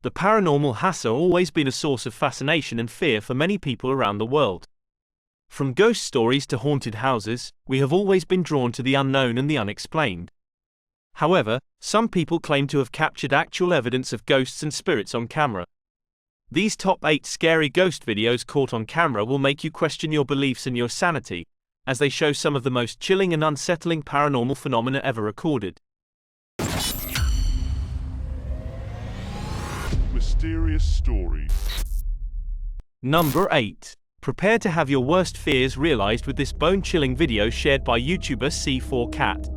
The paranormal has always been a source of fascination and fear for many people around the world. From ghost stories to haunted houses, we have always been drawn to the unknown and the unexplained. However, some people claim to have captured actual evidence of ghosts and spirits on camera. These top 8 scary ghost videos caught on camera will make you question your beliefs and your sanity, as they show some of the most chilling and unsettling paranormal phenomena ever recorded. Mysterious stories. Number 8. Prepare to have your worst fears realized with this bone-chilling video shared by YouTuber C4Cat.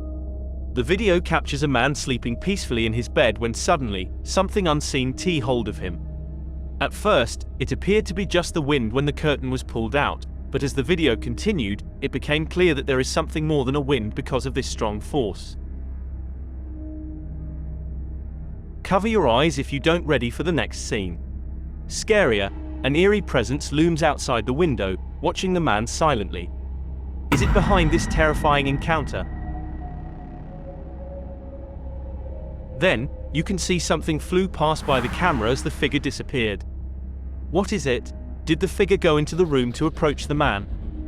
The video captures a man sleeping peacefully in his bed when suddenly, something unseen took hold of him. At first, it appeared to be just the wind when the curtain was pulled out, but as the video continued, it became clear that there is something more than a wind because of this strong force. Cover your eyes if you don't ready for the next scene. Scarier, an eerie presence looms outside the window, watching the man silently. Is it behind this terrifying encounter? Then, you can see something flew past by the camera as the figure disappeared. What is it? Did the figure go into the room to approach the man?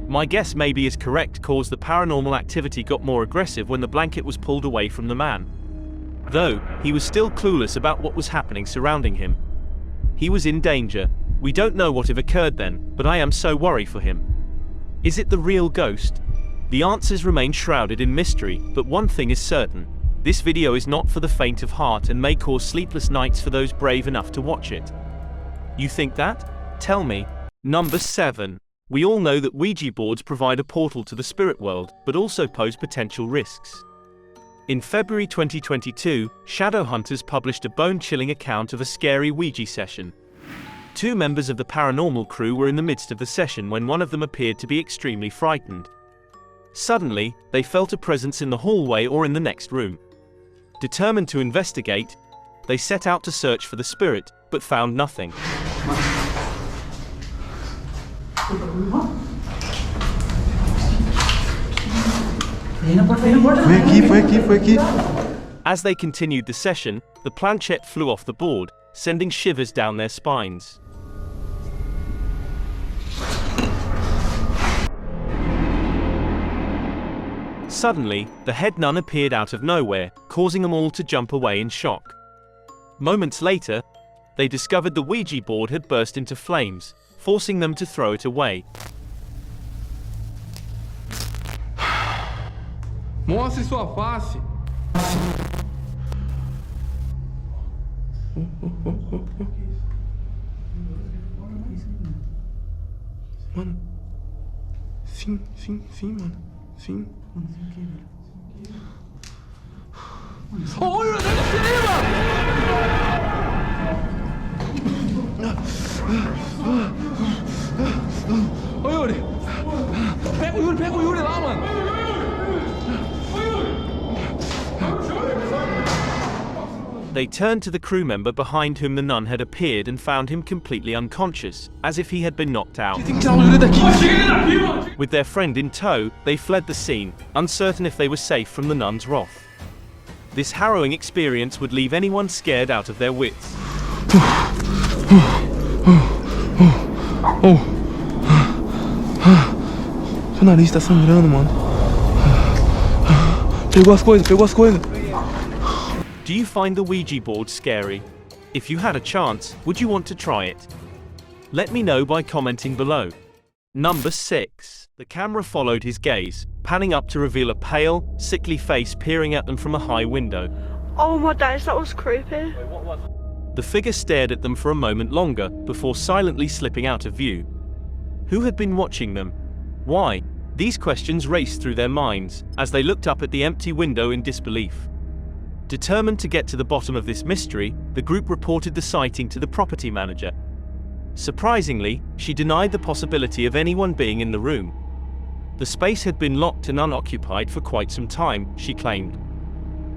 My guess maybe is correct, cause the paranormal activity got more aggressive when the blanket was pulled away from the man. Though, he was still clueless about what was happening surrounding him. He was in danger. We don't know what have occurred then, but I am so worried for him. Is it the real ghost? The answers remain shrouded in mystery, but one thing is certain. This video is not for the faint of heart and may cause sleepless nights for those brave enough to watch it. You think that? Tell me. Number 7. We all know that Ouija boards provide a portal to the spirit world, but also pose potential risks. In February 2022, shadow hunters published a bone-chilling account of a scary Ouija session. 2 members of the paranormal crew were in the midst of the session when one of them appeared to be extremely frightened. Suddenly, they felt a presence in the hallway or in the next room. Determined to investigate, they set out to search for the spirit, but found nothing. Foi aqui. As they continued the session, the planchette flew off the board, sending shivers down their spines. Suddenly, the head nun appeared out of nowhere, causing them all to jump away in shock. Moments later, they discovered the Ouija board had burst into flames, forcing them to throw it away. Mostre sua face. Mano. Sim, mano. Sim. Olha, olha Ô Yuri! Pega o Yuri lá, mano! They turned to the crew member behind whom the nun had appeared and found him completely unconscious, as if he had been knocked out. With their friend in tow, they fled the scene, uncertain if they were safe from the nun's wrath. This harrowing experience would leave anyone scared out of their wits. Seu nariz tá sangrando, mano. Pegou as coisas. Do you find the Ouija board scary? If you had a chance, would you want to try it? Let me know by commenting below. Number 6. The camera followed his gaze, panning up to reveal a pale, sickly face peering at them from a high window. Oh my days, that was creepy. The figure stared at them for a moment longer, before silently slipping out of view. Who had been watching them? Why? These questions raced through their minds, as they looked up at the empty window in disbelief. Determined to get to the bottom of this mystery, the group reported the sighting to the property manager. Surprisingly, she denied the possibility of anyone being in the room. The space had been locked and unoccupied for quite some time, she claimed.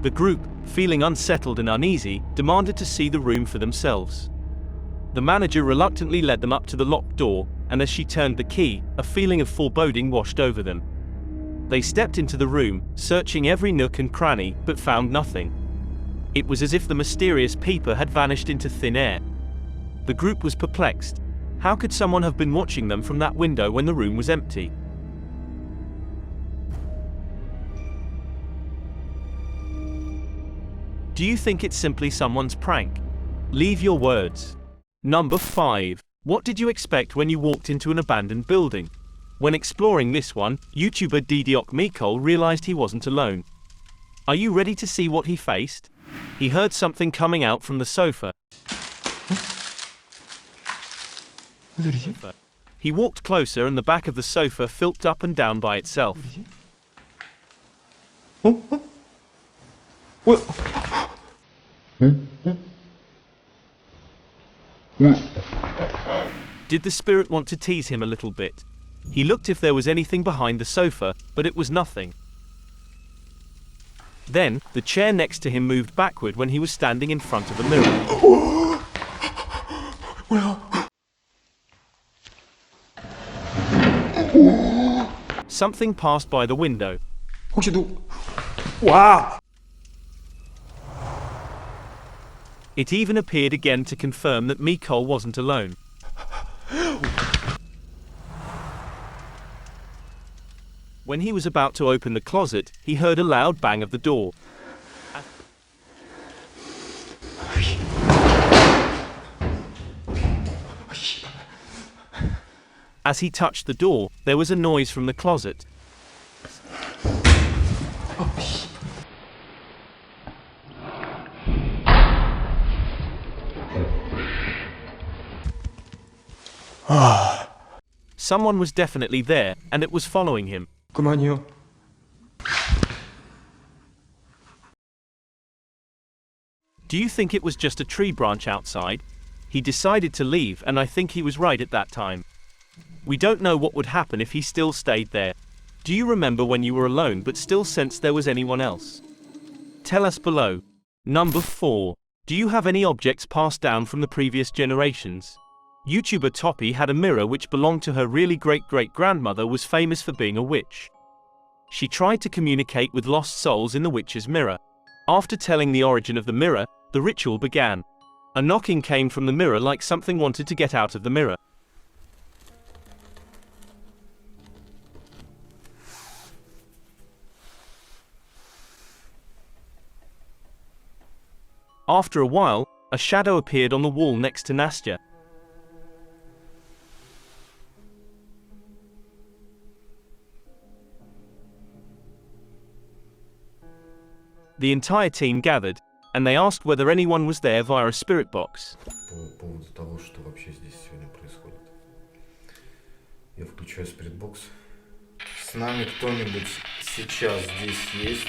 The group, feeling unsettled and uneasy, demanded to see the room for themselves. The manager reluctantly led them up to the locked door, and as she turned the key, a feeling of foreboding washed over them. They stepped into the room, searching every nook and cranny, but found nothing. It was as if the mysterious peeper had vanished into thin air. The group was perplexed. How could someone have been watching them from that window when the room was empty? Do you think it's simply someone's prank? Leave your words. Number 5. What did you expect when you walked into an abandoned building? When exploring this one, YouTuber Didiok Mikol realized he wasn't alone. Are you ready to see what he faced? He heard something coming out from the sofa. He walked closer and the back of the sofa flipped up and down by itself. Did the spirit want to tease him a little bit? He looked if there was anything behind the sofa, but it was nothing. Then, the chair next to him moved backward when he was standing in front of a mirror. Something passed by the window. It even appeared again to confirm that Mikol wasn't alone. When he was about to open the closet, he heard a loud bang of the door. As he touched the door, there was a noise from the closet. Someone was definitely there, and it was following him. 그만이요. Do you think it was just a tree branch outside? He decided to leave, and I think he was right at that time. We don't know what would happen if he still stayed there. Do you remember when you were alone but still sensed there was anyone else? Tell us below. Number 4. Do you have any objects passed down from the previous generations? YouTuber Toppy had a mirror which belonged to her really great-great-grandmother, was famous for being a witch. She tried to communicate with lost souls in the witch's mirror. After telling the origin of the mirror, the ritual began. A knocking came from the mirror like something wanted to get out of the mirror. After a while, a shadow appeared on the wall next to Nastya. The entire team gathered, and they asked whether anyone was there via a spirit box. По поводу того, что вообще здесь сегодня происходит. Я включаю спиритбокс. С нами кто-нибудь сейчас здесь есть?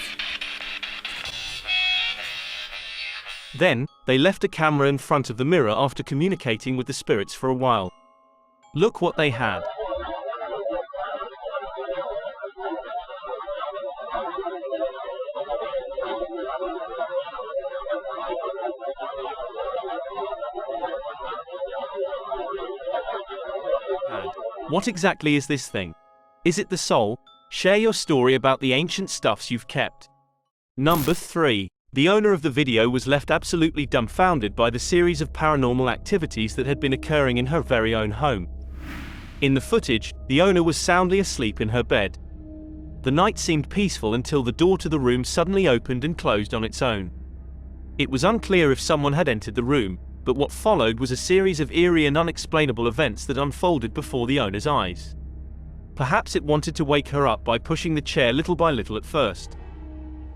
Then, they left a camera in front of the mirror after communicating with the spirits for a while. Look what they had. What exactly is this thing? Is it the soul? Share your story about the ancient stuffs you've kept. Number 3. The owner of the video was left absolutely dumbfounded by the series of paranormal activities that had been occurring in her very own home. In the footage, the owner was soundly asleep in her bed. The night seemed peaceful until the door to the room suddenly opened and closed on its own. It was unclear if someone had entered the room, but what followed was a series of eerie and unexplainable events that unfolded before the owner's eyes. Perhaps it wanted to wake her up by pushing the chair little by little at first.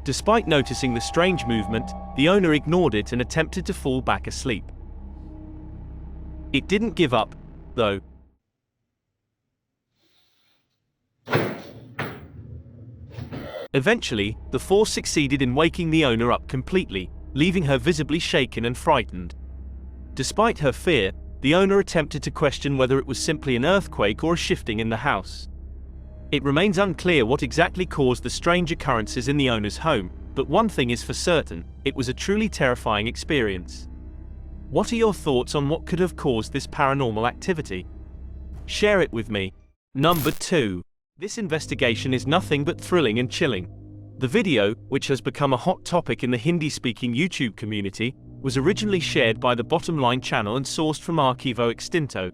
Despite noticing the strange movement, the owner ignored it and attempted to fall back asleep. It didn't give up, though. Eventually, the force succeeded in waking the owner up completely, leaving her visibly shaken and frightened. Despite her fear, the owner attempted to question whether it was simply an earthquake or a shifting in the house. It remains unclear what exactly caused the strange occurrences in the owner's home, but one thing is for certain, it was a truly terrifying experience. What are your thoughts on what could have caused this paranormal activity? Share it with me. Number 2. This investigation is nothing but thrilling and chilling. The video, which has become a hot topic in the Hindi-speaking YouTube community, was originally shared by the Bottom Line channel and sourced from Archivo Extinto.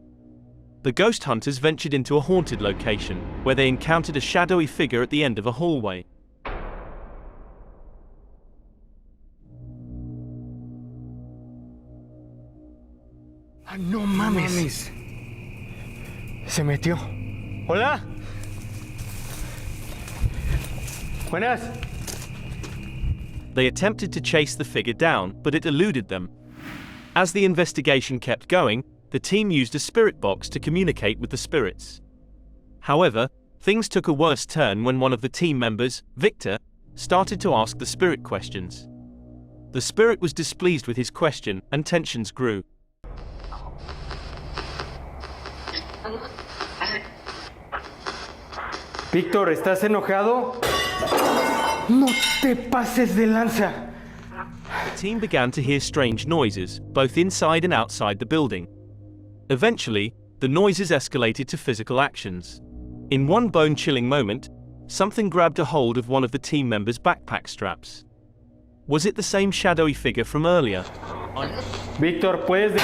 The ghost hunters ventured into a haunted location, where they encountered a shadowy figure at the end of a hallway. Ah, no mames. Se metió. Hola. Buenas. They attempted to chase the figure down, but it eluded them. As the investigation kept going, the team used a spirit box to communicate with the spirits. However, things took a worse turn when one of the team members, Victor, started to ask the spirit questions. The spirit was displeased with his question, and tensions grew. Víctor, ¿estás enojado? No te pases de lanza. The team began to hear strange noises, both inside and outside the building. Eventually, the noises escalated to physical actions. In one bone-chilling moment, something grabbed a hold of one of the team members' backpack straps. Was it the same shadowy figure from earlier? Víctor, puedes...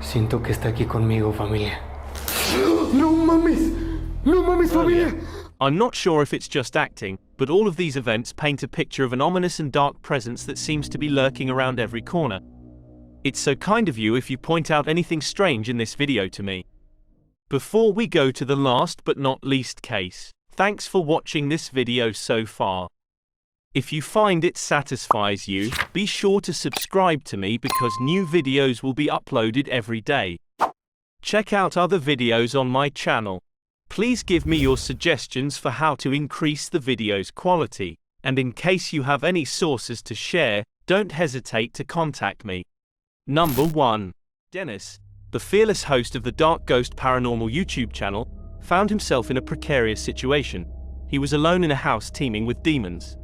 Siento que está aquí conmigo, familia. No mames! No mames, familia! I'm not sure if it's just acting, but all of these events paint a picture of an ominous and dark presence that seems to be lurking around every corner. It's so kind of you if you point out anything strange in this video to me. Before we go to the last but not least case, thanks for watching this video so far. If you find it satisfies you, be sure to subscribe to me because new videos will be uploaded every day. Check out other videos on my channel. Please give me your suggestions for how to increase the video's quality, and in case you have any sources to share, don't hesitate to contact me. Number 1. Dennis, the fearless host of the Dark Ghost Paranormal YouTube channel, found himself in a precarious situation. He was alone in a house teeming with demons.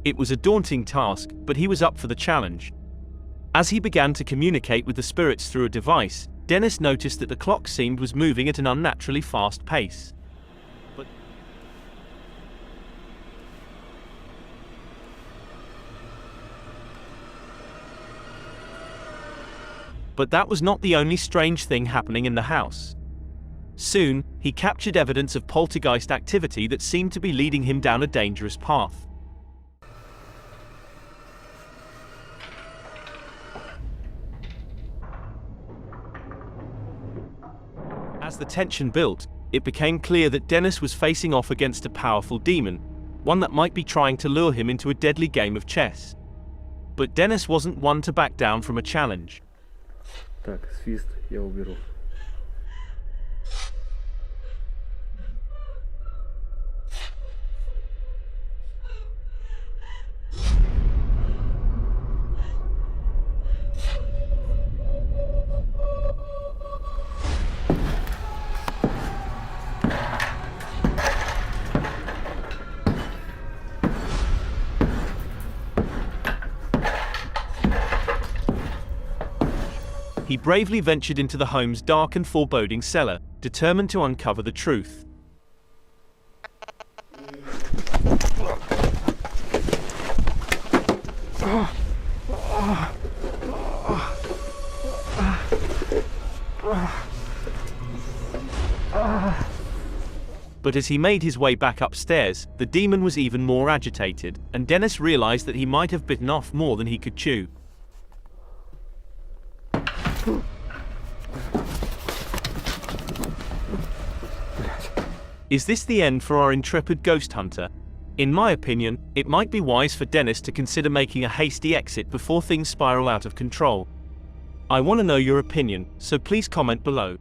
It was a daunting task, but he was up for the challenge. As he began to communicate with the spirits through a device, Dennis noticed that the clock seemed was moving at an unnaturally fast pace. But that was not the only strange thing happening in the house. Soon, he captured evidence of poltergeist activity that seemed to be leading him down a dangerous path. As the tension built, it became clear that Dennis was facing off against a powerful demon, one that might be trying to lure him into a deadly game of chess. But Dennis wasn't one to back down from a challenge. Так, свист я уберу. He bravely ventured into the home's dark and foreboding cellar, determined to uncover the truth. But as he made his way back upstairs, the demon was even more agitated, and Dennis realized that he might have bitten off more than he could chew. Is this the end for our intrepid ghost hunter? In my opinion, it might be wise for Dennis to consider making a hasty exit before things spiral out of control. I want to know your opinion, so please comment below.